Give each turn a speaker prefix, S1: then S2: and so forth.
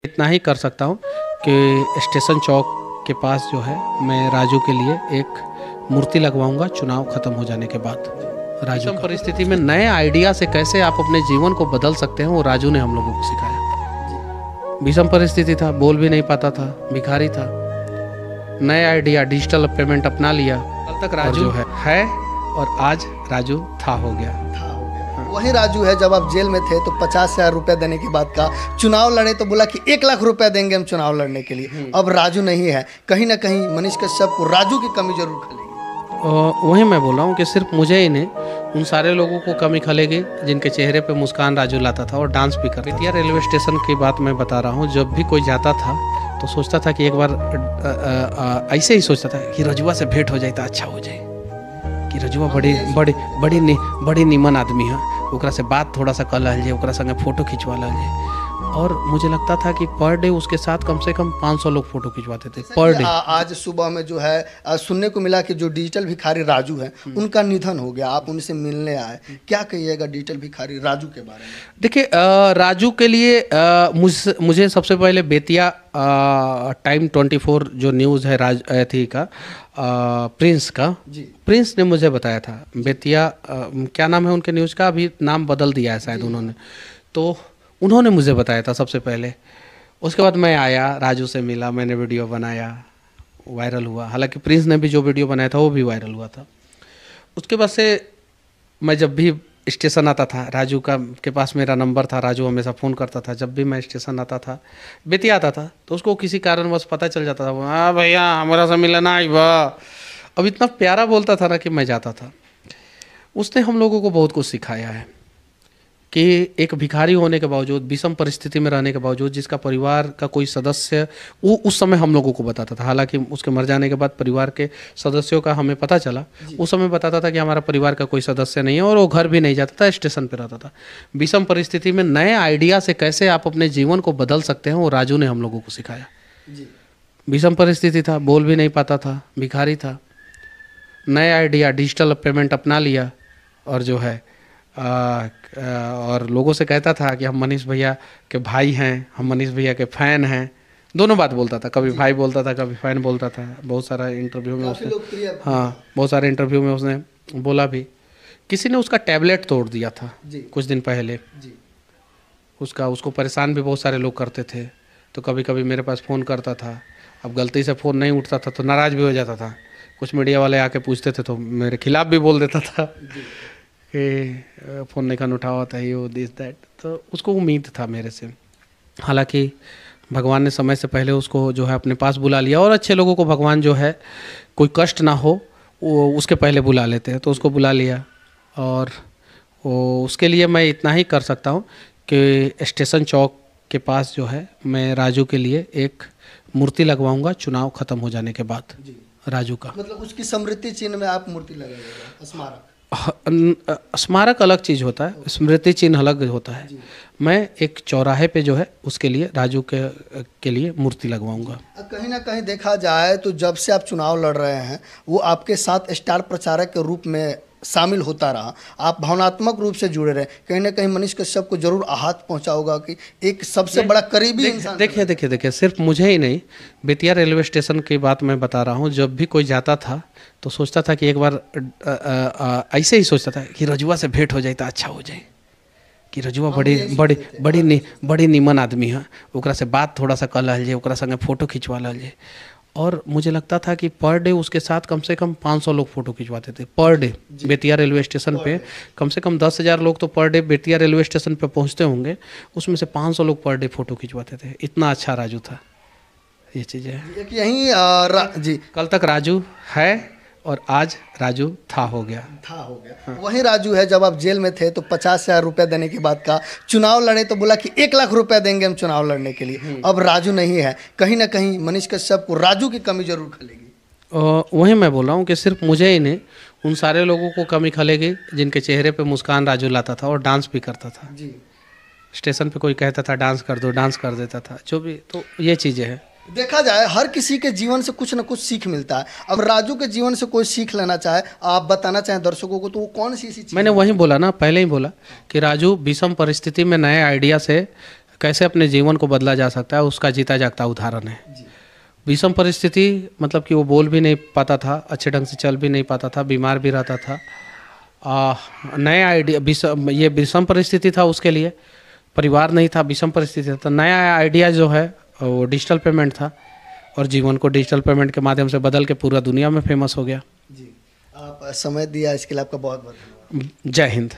S1: इतना ही कर सकता हूँ कि स्टेशन चौक के पास जो है मैं राजू के लिए एक मूर्ति लगवाऊंगा चुनाव खत्म हो जाने के बाद। राजू परिस्थिति में नए आइडिया से कैसे आप अपने जीवन को बदल सकते हैं वो राजू ने हम लोगों को सिखाया। विषम परिस्थिति था, बोल भी नहीं पाता था, भिखारी था, नए आइडिया डिजिटल पेमेंट अपना लिया। कल तक राजू जो है और आज राजू था हो गया।
S2: वही राजू है जब आप जेल में थे तो 50,000 रुपए देने के बाद का चुनाव लड़े तो बोला कि 1 लाख रुपए देंगे हम चुनाव लड़ने के लिए। अब राजू नहीं है, कहीं ना कहीं मनीष कश्यप को राजू की कमी जरूर खलेगी।
S1: वही मैं बोल रहा हूँ कि सिर्फ मुझे ही नहीं, उन सारे लोगों को कमी खलेगी जिनके चेहरे पे मुस्कान राजू लाता था और डांस भी करता था। रेलवे स्टेशन की बात मैं बता रहा हूँ, जब भी कोई जाता था तो सोचता था कि एक बार ऐसे ही सोचता था कि रजुआ से भेंट हो जाए तो अच्छा हो जाए, कि रजुआ बड़ी नीमन आदमी है, ओकरा से बात थोड़ा सा कर लीजिए, ओकरा संगे फोटो खिंचवा लीजिए। और मुझे लगता था कि पर डे उसके साथ कम से कम 500 लोग फोटो खिंचवाते थे पर डे।
S2: आज सुबह में जो है सुनने को मिला कि जो डिजिटल भिखारी राजू है उनका निधन हो गया, आप उनसे मिलने आए, क्या कहिएगा डिजिटल भिखारी राजू के बारे में?
S1: देखिए राजू के लिए मुझे सबसे पहले बेतिया टाइम 24 जो न्यूज़ है थी का प्रिंस का, प्रिंस ने मुझे बताया था। बेतिया क्या नाम है उनके न्यूज़ का, अभी नाम बदल दिया है शायद उन्होंने, तो उन्होंने मुझे बताया था सबसे पहले। उसके बाद मैं आया, राजू से मिला, मैंने वीडियो बनाया, वायरल हुआ। हालांकि प्रिंस ने भी जो वीडियो बनाया था वो भी वायरल हुआ था। उसके बाद से मैं जब भी स्टेशन आता था, राजू के पास मेरा नंबर था, राजू हमेशा फ़ोन करता था। जब भी मैं स्टेशन आता था, बेतिया आता था, तो उसको किसी कारणवश पता चल जाता था, हाँ भैया हमारा से मिलना आई वाह। अब इतना प्यारा बोलता था ना कि मैं जाता था। उसने हम लोगों को बहुत कुछ सिखाया है कि एक भिखारी होने के बावजूद, विषम परिस्थिति में रहने के बावजूद, जिसका परिवार का कोई सदस्य, वो उस समय हम लोगों को बताता था। हालांकि उसके मर जाने के बाद परिवार के सदस्यों का हमें पता चला, उस समय बताता था कि हमारा परिवार का कोई सदस्य नहीं है, और वो घर भी नहीं जाता था, स्टेशन पर रहता था। विषम परिस्थिति में नए आइडिया से कैसे आप अपने जीवन को बदल सकते हैं वो राजू ने हम लोगों को सिखाया। विषम परिस्थिति था, बोल भी नहीं पाता था, भिखारी था, नए आइडिया डिजिटल पेमेंट अपना लिया, और जो है और लोगों से कहता था कि हम मनीष भैया के भाई हैं, हम मनीष भैया के फ़ैन हैं। दोनों बात बोलता था, कभी भाई बोलता था, कभी फ़ैन बोलता था। बहुत सारा इंटरव्यू में उसने, हाँ बहुत सारे इंटरव्यू में उसने बोला भी। किसी ने उसका टैबलेट तोड़ दिया था कुछ दिन पहले, उसको परेशान भी बहुत सारे लोग करते थे, तो कभी कभी मेरे पास फ़ोन करता था। अब गलती से फ़ोन नहीं उठता था तो नाराज़ भी हो जाता था। कुछ मीडिया वाले आके पूछते थे तो मेरे खिलाफ़ भी बोल देता था कि फ़ोन नहीं खान उठा होता है, ये दिस दैट। तो उसको उम्मीद था मेरे से। हालांकि भगवान ने समय से पहले उसको जो है अपने पास बुला लिया, और अच्छे लोगों को भगवान जो है कोई कष्ट ना हो वो उसके पहले बुला लेते हैं, तो उसको बुला लिया। और वो उसके लिए मैं इतना ही कर सकता हूँ कि स्टेशन चौक के पास जो है मैं राजू के लिए एक मूर्ति लगवाऊँगा चुनाव ख़त्म हो जाने के बाद। राजू का
S2: मतलब उसकी स्मृति चिन्ह में आप मूर्ति लगाइएगा, स्मारक?
S1: स्मारक अलग चीज़ होता है, स्मृति चिन्ह अलग होता है। मैं एक चौराहे पे जो है उसके लिए राजू के लिए मूर्ति लगवाऊंगा।
S2: कहीं ना कहीं देखा जाए तो जब से आप चुनाव लड़ रहे हैं वो आपके साथ स्टार प्रचारक के रूप में शामिल होता रहा, आप भावनात्मक रूप से जुड़े रहे। कहीं ना कहीं मनीष कश्यप को जरूर आहत पहुंचा होगा कि एक सबसे बड़ा करीबी इंसान।
S1: देखिए सिर्फ मुझे ही नहीं, बेतिया रेलवे स्टेशन की बात मैं बता रहा हूँ। जब भी कोई जाता था तो सोचता था कि एक बार ऐसे ही सोचता था कि रजुआ से भेंट हो जाए तो अच्छा हो जाए, कि रजुआ बड़ी नीमन आदमी है, ओकरा से बात थोड़ा सा कर लीजिए, ओकरा संगे फोटो खिंचवा लीजिए। और मुझे लगता था कि पर डे उसके साथ कम से कम 500 लोग फ़ोटो खिंचवाते थे per day. Bettiah railway station पे कम से कम 10,000 लोग तो per day Bettiah railway station पे पहुंचते होंगे, उसमें से 500 लोग पर डे फ़ोटो खिंचवाते थे। इतना अच्छा राजू था। ये चीज़ें
S2: यही जी,
S1: कल तक राजू है और आज राजू था हो गया।
S2: हाँ। वही राजू है जब आप जेल में थे तो 50,000 रुपए देने के बाद का चुनाव लड़े तो बोला कि 1 लाख रुपए देंगे हम चुनाव लड़ने के लिए। अब राजू नहीं है, कहीं ना कहीं मनीष कश्यप को राजू की कमी जरूर खलेगी।
S1: वही मैं बोल रहा हूँ कि सिर्फ मुझे ही नहीं, उन सारे लोगों को कमी खलेगी जिनके चेहरे पे मुस्कान राजू लाता था और डांस भी करता था। स्टेशन पे कोई कहता था डांस कर दो, डांस कर देता था, जो भी। तो ये चीज़ें हैं।
S2: देखा जाए हर किसी के जीवन से कुछ ना कुछ सीख मिलता है। अब राजू के जीवन से कोई सीख लेना चाहे, आप बताना चाहें दर्शकों को, तो वो कौन सी चीज़?
S1: मैंने वही बोला ना, पहले ही बोला कि राजू विषम परिस्थिति में नए आइडिया से कैसे अपने जीवन को बदला जा सकता है, उसका जीता जागता उदाहरण है। विषम परिस्थिति मतलब कि वो बोल भी नहीं पाता था, अच्छे ढंग से चल भी नहीं पाता था, बीमार भी रहता था। नया आइडिया, ये विषम परिस्थिति था उसके लिए, परिवार नहीं था, विषम परिस्थिति था। नया आइडिया जो है वो डिजिटल पेमेंट था और जीवन को डिजिटल पेमेंट के माध्यम से बदल के पूरा दुनिया में फेमस हो गया।
S2: जी, आप समय दिया इसके लिए आपका बहुत बहुत धन्यवाद।
S1: जय हिंद।